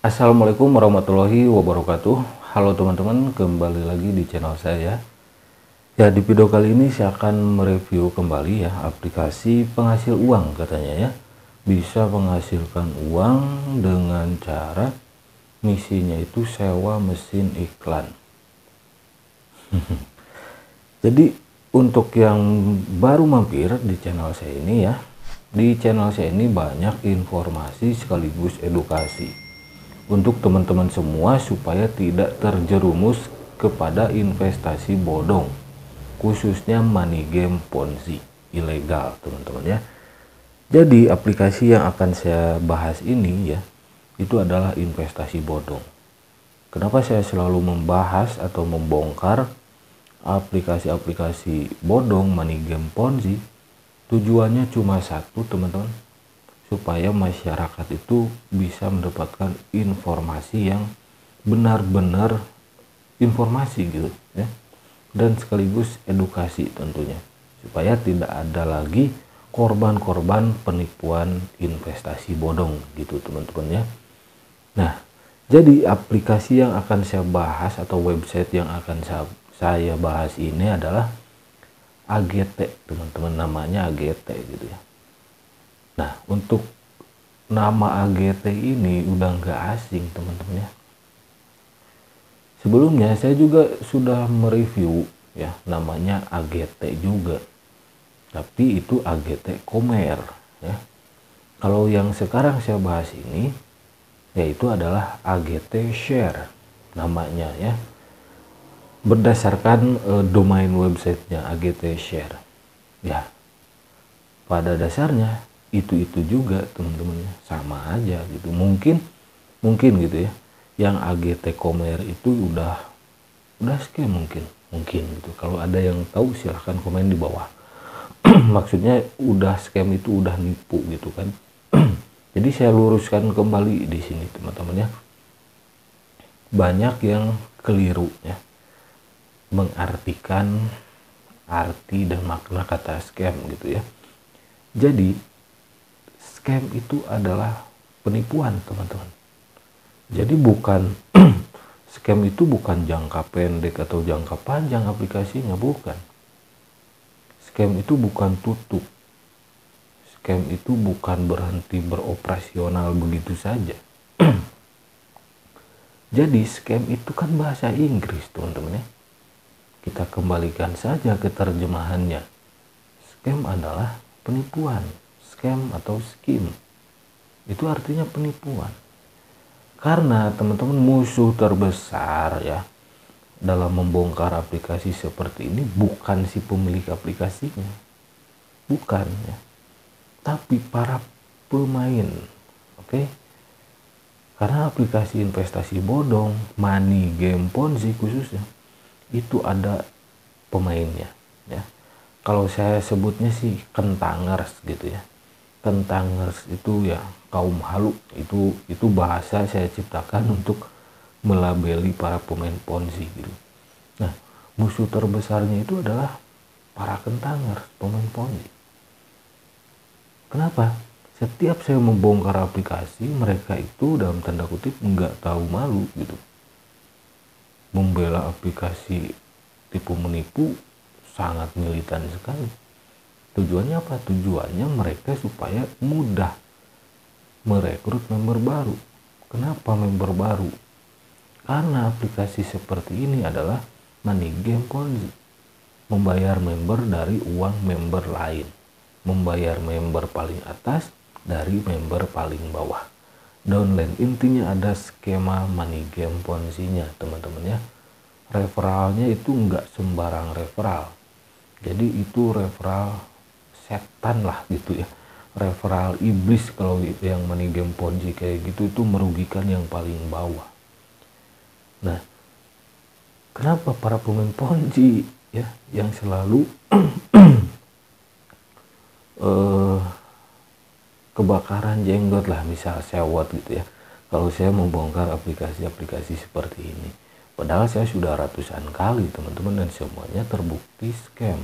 Assalamualaikum warahmatullahi wabarakatuh. Halo teman-teman, kembali lagi di channel saya. Ya, di video kali ini saya akan mereview kembali ya aplikasi penghasil uang katanya ya. Bisa menghasilkan uang dengan cara misinya itu sewa mesin iklan. Jadi untuk yang baru mampir di channel saya ini ya, di channel saya ini banyak informasi sekaligus edukasi untuk teman-teman semua supaya tidak terjerumus kepada investasi bodong, khususnya money game Ponzi ilegal teman-teman ya. Jadi aplikasi yang akan saya bahas ini ya, itu adalah investasi bodong. Kenapa saya selalu membahas atau membongkar aplikasi-aplikasi bodong money game Ponzi? Tujuannya cuma satu teman-teman, supaya masyarakat itu bisa mendapatkan informasi yang benar-benar informasi gitu ya, dan sekaligus edukasi tentunya, supaya tidak ada lagi korban-korban penipuan investasi bodong gitu teman-teman ya. Nah, jadi aplikasi yang akan saya bahas atau website yang akan saya bahas ini adalah AGT teman-teman, namanya AGT gitu ya. Nah, untuk nama AGT ini udah nggak asing teman-teman ya. Sebelumnya saya juga sudah mereview ya, namanya AGT juga. Tapi itu AGT Komer ya. Kalau yang sekarang saya bahas ini yaitu adalah AGT Share namanya ya. Berdasarkan domain websitenya AGT Share. Ya. Pada dasarnya itu juga teman-teman, sama aja gitu. Mungkin gitu ya, yang AGT Komer itu udah scam mungkin gitu. Kalau ada yang tahu silahkan komen di bawah. Maksudnya udah scam itu udah nipu gitu kan. Jadi saya luruskan kembali di sini teman-teman ya. Banyak yang keliru ya mengartikan arti dan makna kata scam gitu ya. Jadi scam itu adalah penipuan teman-teman. Jadi bukan scam itu bukan jangka pendek atau jangka panjang aplikasinya, bukan. Scam itu bukan tutup. Scam itu bukan berhenti beroperasional begitu saja. Jadi scam itu kan bahasa Inggris teman-teman ya. Kita kembalikan saja ke terjemahannya. Scam adalah penipuan. Scam atau skim itu artinya penipuan. Karena teman-teman, musuh terbesar ya dalam membongkar aplikasi seperti ini bukan si pemilik aplikasinya, bukan ya, tapi para pemain. Oke? Karena aplikasi investasi bodong, money game Ponzi khususnya, itu ada pemainnya ya. Kalau saya sebutnya sih kentangers gitu ya. Kentangers itu ya kaum halu, itu bahasa saya ciptakan untuk melabeli para pemain Ponzi gitu. Nah, musuh terbesarnya itu adalah para kentangers, pemain Ponzi. Kenapa? Setiap saya membongkar aplikasi, mereka itu dalam tanda kutip nggak tahu malu gitu. Membela aplikasi tipu menipu sangat militan sekali. Tujuannya apa? Tujuannya mereka supaya mudah merekrut member baru. Kenapa member baru? Karena aplikasi seperti ini adalah money game Ponzi. Membayar member dari uang member lain. Membayar member paling atas dari member paling bawah. Downline, intinya ada skema money game Ponzi-nya teman-teman ya. Referralnya itu enggak sembarang referral. Jadi itu referral setan lah gitu ya. Referral iblis kalau yang money game Ponzi kayak gitu, itu merugikan yang paling bawah. Nah, kenapa para pemain Ponzi ya yang selalu kebakaran jenggot lah, misal sewot gitu ya, kalau saya membongkar aplikasi-aplikasi seperti ini. Padahal saya sudah ratusan kali teman-teman, dan semuanya terbukti scam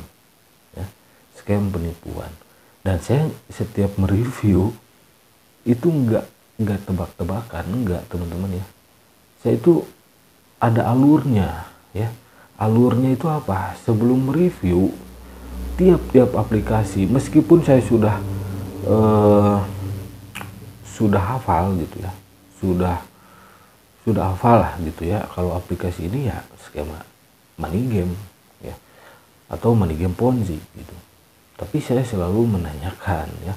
ya, scam penipuan. Dan saya setiap mereview itu enggak nggak tebak-tebakan, enggak teman-teman ya. Saya itu ada alurnya ya. Alurnya itu apa? Sebelum review tiap-tiap aplikasi, meskipun saya sudah hafal gitu ya, sudah hafal lah gitu ya, kalau aplikasi ini ya skema money game ya, atau money game Ponzi gitu. Tapi saya selalu menanyakan ya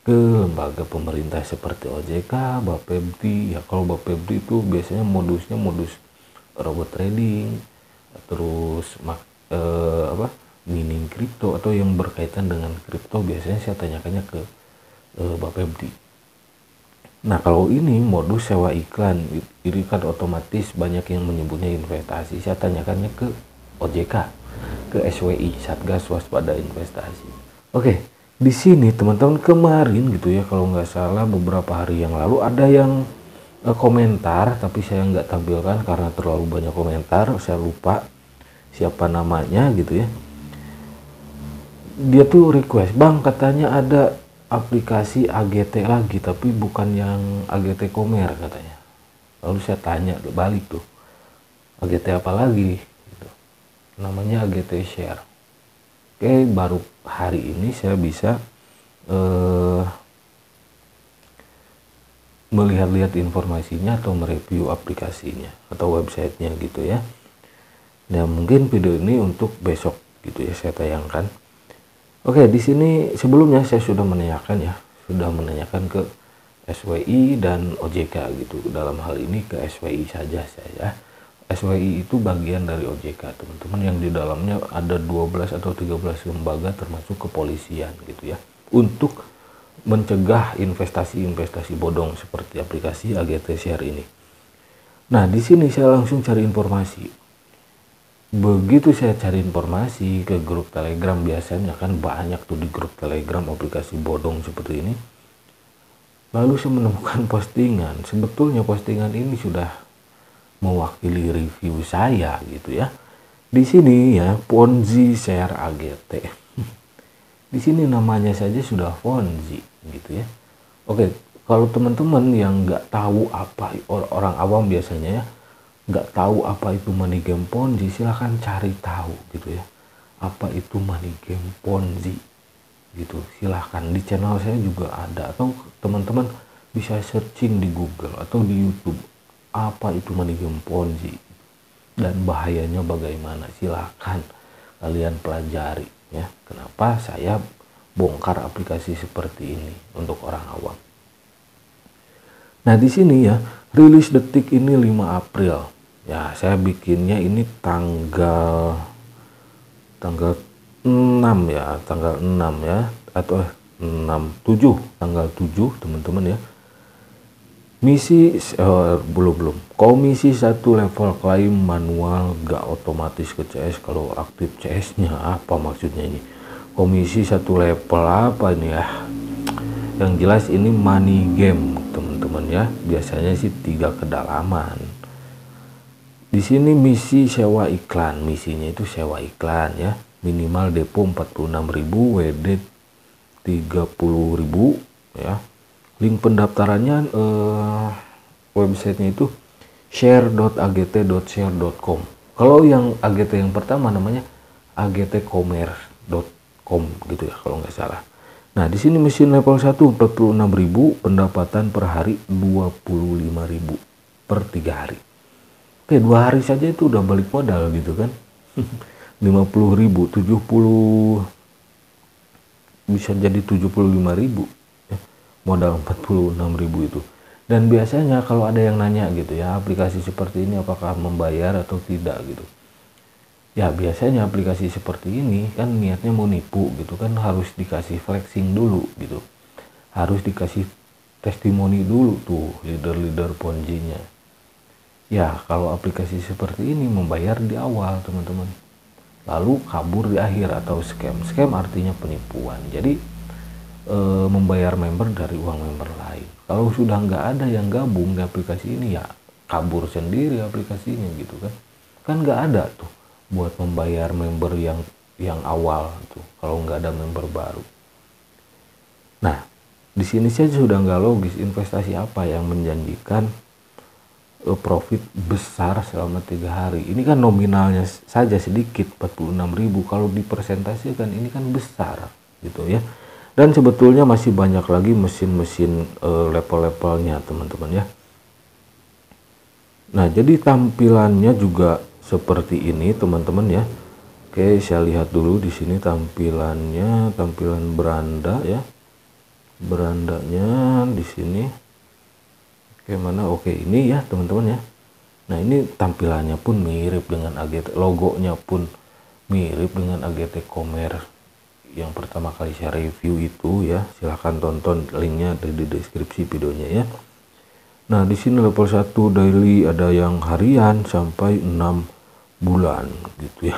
ke lembaga pemerintah seperti OJK, Bapepti ya. Kalau Bapepti itu biasanya modusnya modus robot trading, terus mining kripto atau yang berkaitan dengan kripto, biasanya saya tanyakannya ke Bapepti. Nah kalau ini modus sewa iklan, ini kan otomatis banyak yang menyebutnya investasi. Saya tanyakannya ke OJK, ke SWI, Satgas Waspada Investasi. Oke, di sini teman-teman kemarin gitu ya, kalau nggak salah beberapa hari yang lalu ada yang komentar, tapi saya nggak tampilkan karena terlalu banyak komentar, saya lupa siapa namanya gitu ya. Dia tuh request, bang katanya ada aplikasi AGT lagi, tapi bukan yang AGT Komer katanya. Lalu saya tanya balik tuh, AGT apa lagi gitu. Namanya AGT Share. Oke, baru hari ini saya bisa melihat-lihat informasinya atau mereview aplikasinya atau websitenya gitu ya. Nah mungkin video ini untuk besok gitu ya saya tayangkan. Oke, di sini sebelumnya saya sudah menanyakan ke SWI dan OJK gitu. Dalam hal ini ke SWI saja saya. SWI itu bagian dari OJK teman-teman, yang di dalamnya ada 12 atau 13 lembaga termasuk kepolisian gitu ya, untuk mencegah investasi-investasi bodong seperti aplikasi AGT Share ini. Nah di sini saya langsung cari informasi. Begitu saya cari informasi ke grup Telegram, biasanya kan banyak tuh di grup Telegram aplikasi bodong seperti ini. Lalu saya menemukan postingan. Sebetulnya postingan ini sudah mewakili review saya gitu ya. Di sini ya, Ponzi Share AGT. Di sini namanya saja sudah Ponzi gitu ya. Oke, kalau teman-teman yang nggak tahu apa, orang awam biasanya ya, nggak tahu apa itu money game Ponzi, silahkan cari tahu gitu ya, apa itu money game Ponzi gitu. Silahkan, di channel saya juga ada, atau teman-teman bisa searching di Google atau di YouTube apa itu money game Ponzi dan bahayanya bagaimana. Silahkan kalian pelajari ya, kenapa saya bongkar aplikasi seperti ini untuk orang awam. Nah di sini ya, rilis detik ini 5 April. Ya, saya bikinnya ini tanggal 6 ya, tanggal 6 ya, atau 7 tanggal 7 teman-teman ya. Misi belum. Komisi 1 level klaim manual gak otomatis ke CS. Kalau aktif CS-nya apa maksudnya ini? Komisi 1 level apa ini ya? Yang jelas ini money game teman-teman ya. Biasanya sih 3 kedalaman. Di sini misi sewa iklan, misinya itu sewa iklan ya, minimal depo 46.000, WD 30.000 ya. Link pendaftarannya websitenya itu share.agt.share.com. Kalau yang AGT yang pertama namanya agtkomer.com gitu ya kalau nggak salah. Nah di sini mesin level 1 46.000, pendapatan per hari 25.000 per 3 hari. Oke, 2 hari saja itu udah balik modal gitu kan. 50.000, 70 bisa jadi 75.000 ya. Modal 46.000 itu. Dan biasanya kalau ada yang nanya gitu ya, aplikasi seperti ini apakah membayar atau tidak gitu. Ya biasanya aplikasi seperti ini kan niatnya mau nipu gitu kan, harus dikasih flexing dulu gitu. Harus dikasih testimoni dulu tuh leader-leader Ponzi-nya. Ya kalau aplikasi seperti ini membayar di awal teman-teman, lalu kabur di akhir atau scam. Scam artinya penipuan. Jadi membayar member dari uang member lain. Kalau sudah nggak ada yang gabung di aplikasi ini ya kabur sendiri aplikasinya gitu kan. Kan nggak ada tuh buat membayar member yang awal tuh kalau nggak ada member baru. Nah Di sini saja sudah nggak logis, investasi apa yang menjanjikan profit besar selama 3 hari. Ini kan nominalnya saja sedikit 46.000, kalau dipersentasikan ini kan besar gitu ya. Dan sebetulnya masih banyak lagi mesin-mesin level-levelnya teman-teman ya. Nah, jadi tampilannya juga seperti ini teman-teman ya. Oke, saya lihat dulu di sini tampilannya, tampilan beranda ya. Berandanya di sini. Oke, mana? Oke, ini ya teman-teman ya. Nah, ini tampilannya pun mirip dengan AGT, logonya pun mirip dengan AGT Commerce yang pertama kali saya review itu ya. Silahkan tonton, linknya ada di deskripsi videonya ya. Nah, di sini level 1 daily, ada yang harian sampai 6 bulan gitu ya.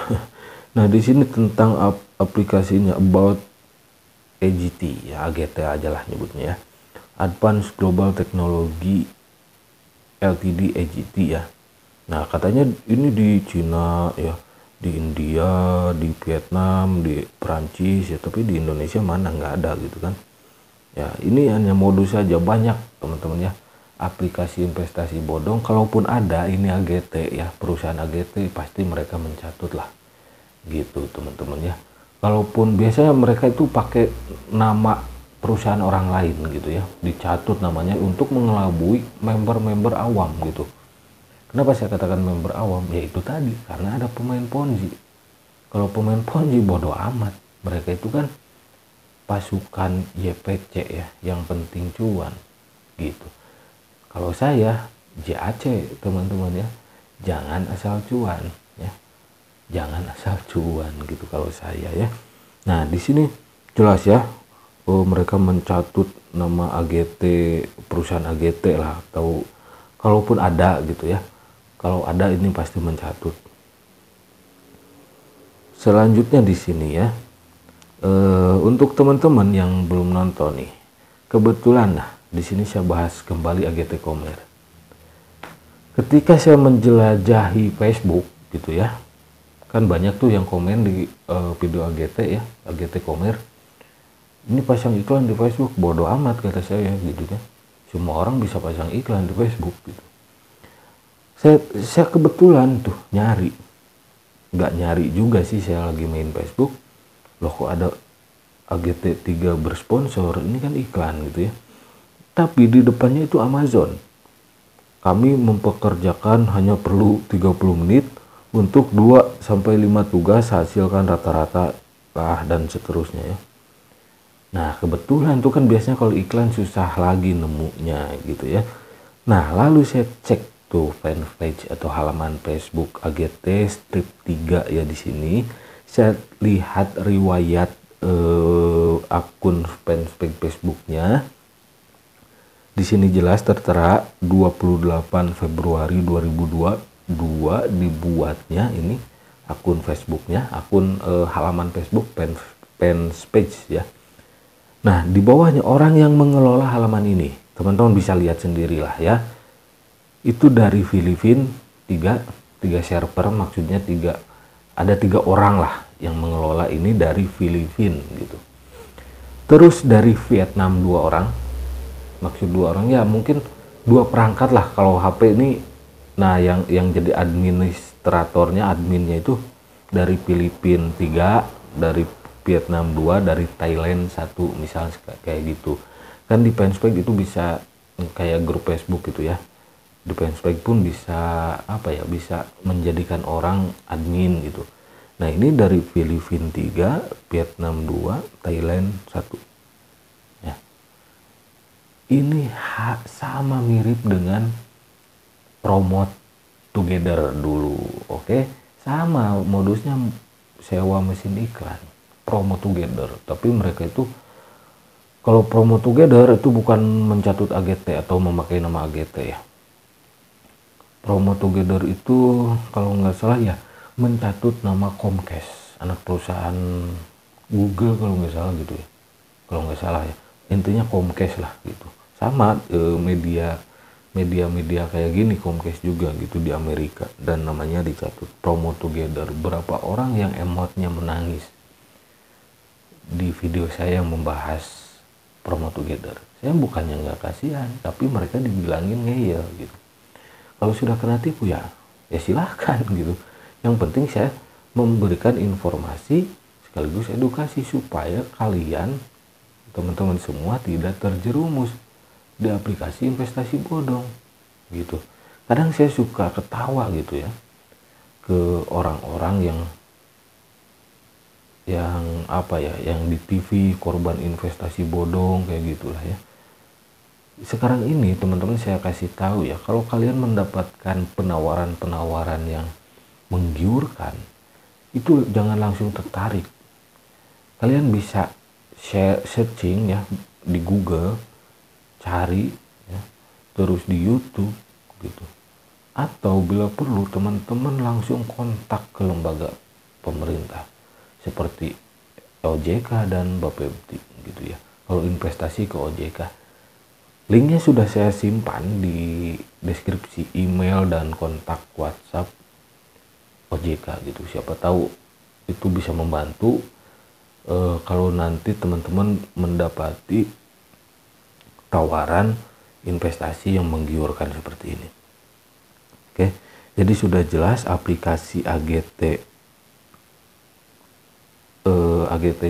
Nah, di sini tentang aplikasinya, about AGT ya, AGT aja lah nyebutnya ya. Advanced Global Technology Ltd AGT ya. Nah, katanya ini di Cina ya, di India, di Vietnam, di Perancis ya, tapi di Indonesia mana nggak ada gitu kan. Ya, ini hanya modus saja, banyak teman-teman ya. Aplikasi investasi bodong, kalaupun ada ini AGT ya, perusahaan AGT pasti mereka mencatut lah. Gitu teman-teman ya. Kalaupun biasanya mereka itu pakai nama perusahaan orang lain gitu ya, dicatut namanya untuk mengelabui member-member awam gitu. Kenapa saya katakan member awam? Ya itu tadi, karena ada pemain ponzi. Kalau pemain ponzi bodoh amat, mereka itu kan pasukan YPC ya, yang penting cuan gitu. Kalau saya JAC teman-teman ya, jangan asal cuan ya, jangan asal cuan gitu kalau saya ya. Nah, di sini jelas ya, mereka mencatut nama AGT, perusahaan AGT lah, atau kalaupun ada gitu ya, kalau ada ini pasti mencatut. Selanjutnya di sini ya, untuk teman-teman yang belum nonton nih, kebetulan nah di sini saya bahas kembali AGT Commerce. Ketika saya menjelajahi Facebook gitu ya, kan banyak tuh yang komen di video AGT ya, AGT Commerce. Ini pasang iklan di Facebook, bodoh amat kata saya gitu kan. Semua orang bisa pasang iklan di Facebook gitu. Saya kebetulan tuh nyari, nggak nyari juga sih, saya lagi main Facebook, loh kok ada AGT 3 bersponsor, ini kan iklan gitu ya. Tapi di depannya itu Amazon. Kami mempekerjakan hanya perlu 30 menit untuk 2-5 tugas, hasilkan rata-rata lah dan seterusnya ya. Nah, kebetulan tuh kan biasanya kalau iklan susah lagi nemunya gitu ya. Nah, lalu saya cek tuh fanpage atau halaman Facebook AGT strip 3 ya di sini. Saya lihat riwayat akun fanpage Facebooknya. Di sini jelas tertera 28 Februari 2022 dibuatnya ini akun Facebooknya, akun halaman Facebook fanpage ya. Nah, di bawahnya orang yang mengelola halaman ini, teman-teman bisa lihat sendirilah ya. Itu dari Filipina, tiga server, maksudnya ada 3 orang lah yang mengelola ini dari Filipina gitu. Terus dari Vietnam 2 orang, maksud 2 orang ya mungkin 2 perangkat lah kalau HP ini. Nah, yang jadi administratornya, adminnya itu dari Filipina 3, dari Vietnam 2, dari Thailand 1, misalnya kayak gitu. Kan di fanpage itu bisa kayak grup Facebook gitu ya. Di fanpage pun bisa apa ya, bisa menjadikan orang admin gitu. Nah, ini dari Filipina 3, Vietnam 2, Thailand 1. Ya. Ini sama mirip dengan Promote Together dulu. Oke. Sama modusnya, sewa mesin iklan. Promo Together, tapi mereka itu kalau Promo Together itu bukan mencatut AGT atau memakai nama AGT ya. Promo Together itu kalau nggak salah ya mencatut nama Comcast, anak perusahaan Google kalau nggak salah gitu ya. Kalau nggak salah ya, intinya Comcast lah gitu. Sama media kayak gini Comcast juga gitu di Amerika, dan namanya dicatut Promo Together. Berapa orang yang emotnya menangis di video saya yang membahas promote together. Saya bukannya nggak kasihan, tapi mereka dibilangin ngeyel gitu. Kalau sudah kena tipu ya silahkan gitu. Yang penting saya memberikan informasi sekaligus edukasi supaya kalian teman-teman semua tidak terjerumus di aplikasi investasi bodong gitu. Kadang saya suka ketawa gitu ya ke orang-orang yang di TV korban investasi bodong kayak gitulah ya. Sekarang ini teman-teman saya kasih tahu ya, kalau kalian mendapatkan penawaran-penawaran yang menggiurkan, itu jangan langsung tertarik. Kalian bisa searching ya di Google, cari ya, terus di YouTube gitu. Atau bila perlu teman-teman langsung kontak ke lembaga pemerintah seperti OJK dan Bapepti gitu ya. Kalau investasi ke OJK, linknya sudah saya simpan di deskripsi email dan kontak WhatsApp OJK gitu. Siapa tahu itu bisa membantu kalau nanti teman-teman mendapati tawaran investasi yang menggiurkan seperti ini. Oke, jadi sudah jelas aplikasi AGT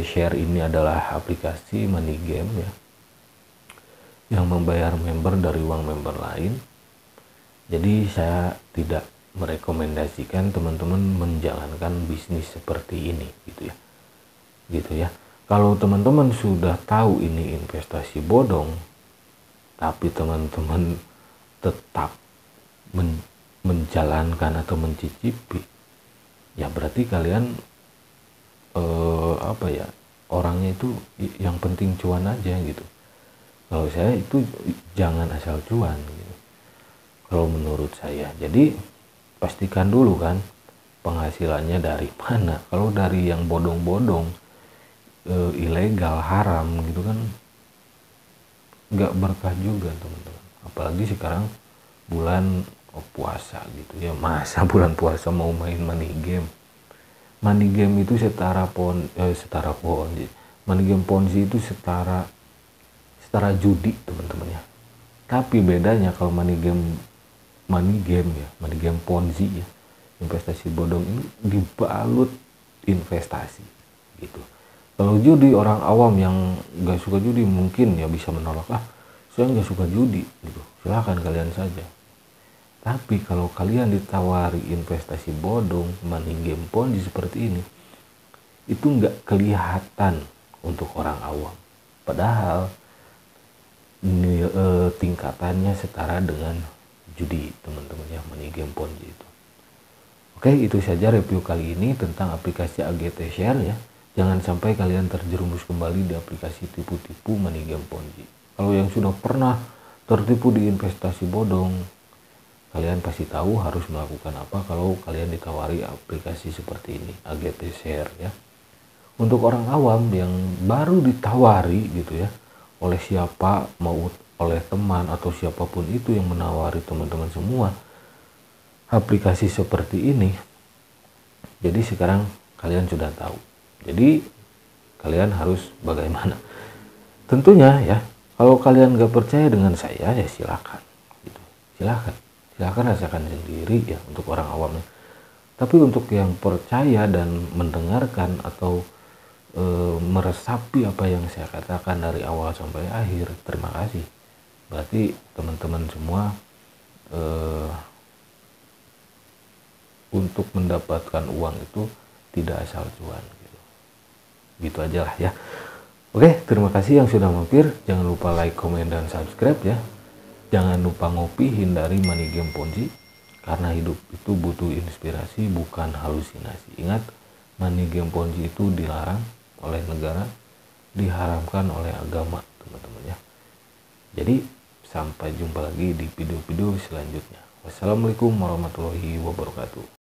Share ini adalah aplikasi money game ya, yang membayar member dari uang member lain. Jadi saya tidak merekomendasikan teman-teman menjalankan bisnis seperti ini gitu ya. Kalau teman-teman sudah tahu ini investasi bodong, tapi teman-teman tetap menjalankan atau mencicipi, ya berarti kalian orangnya itu yang penting cuan aja gitu. Kalau saya itu jangan asal cuan gitu, kalau menurut saya. Jadi pastikan dulu kan penghasilannya dari mana. Kalau dari yang bodong-bodong, ilegal, haram gitu kan, nggak berkah juga teman-teman. Apalagi sekarang bulan puasa gitu ya, masa bulan puasa mau main money game. Money game itu setara ponzi. Money game ponzi itu setara judi teman-teman ya. Tapi bedanya kalau money game ponzi ya, investasi bodong ini dibalut investasi gitu. Kalau judi, orang awam yang nggak suka judi mungkin ya bisa menolak, saya nggak suka judi gitu, silahkan kalian saja. Tapi kalau kalian ditawari investasi bodong, money game ponzi seperti ini, itu nggak kelihatan untuk orang awam. Padahal ini tingkatannya setara dengan judi teman-teman ya, money game ponzi itu. Oke, itu saja review kali ini tentang aplikasi AGT Share ya. Jangan sampai kalian terjerumus kembali di aplikasi tipu-tipu money game ponzi. Kalau yang sudah pernah tertipu di investasi bodong, kalian pasti tahu harus melakukan apa kalau kalian ditawari aplikasi seperti ini, AGT Share ya. Untuk orang awam yang baru ditawari gitu ya, oleh siapa, mau oleh teman atau siapapun itu yang menawari teman-teman semua aplikasi seperti ini, jadi sekarang kalian sudah tahu. Jadi kalian harus bagaimana? Tentunya ya, kalau kalian gak percaya dengan saya ya silakan gitu. Silakan rasakan sendiri ya untuk orang awamnya. Tapi untuk yang percaya dan mendengarkan atau meresapi apa yang saya katakan dari awal sampai akhir, terima kasih. Berarti teman-teman semua untuk mendapatkan uang itu tidak asal cuan gitu aja lah ya. Oke, terima kasih yang sudah mampir. Jangan lupa like, komen, dan subscribe ya. Jangan lupa ngopi, hindari money game ponzi, karena hidup itu butuh inspirasi, bukan halusinasi. Ingat, money game ponzi itu dilarang oleh negara, diharamkan oleh agama teman-teman ya. Jadi sampai jumpa lagi di video-video selanjutnya. Wassalamualaikum warahmatullahi wabarakatuh.